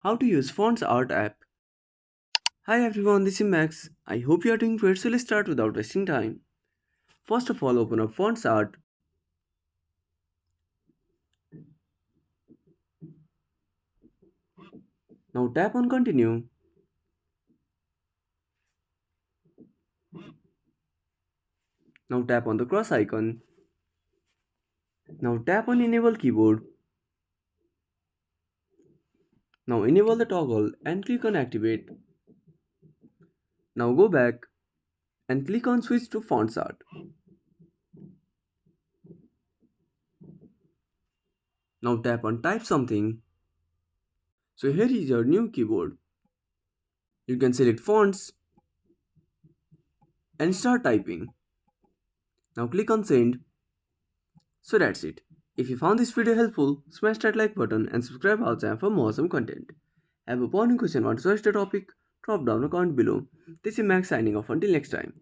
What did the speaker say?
How to use Fonts Art app. Hi everyone, this is Max. I hope you are doing great, so let's start without wasting time. First of all, open up Fonts Art. Now tap on Continue. Now tap on the cross icon. Now tap on Enable Keyboard. Now enable the toggle and click on Activate. Now go back and click on Switch to Fonts Art. Now tap on Type something. So here is your new keyboard. You can select fonts and start typing. Now click on Send. So that's it. If you found this video helpful, smash that like button and subscribe our channel for more awesome content. Have a burning question or want to search the topic? Drop down a comment below. This is Max signing off until next time.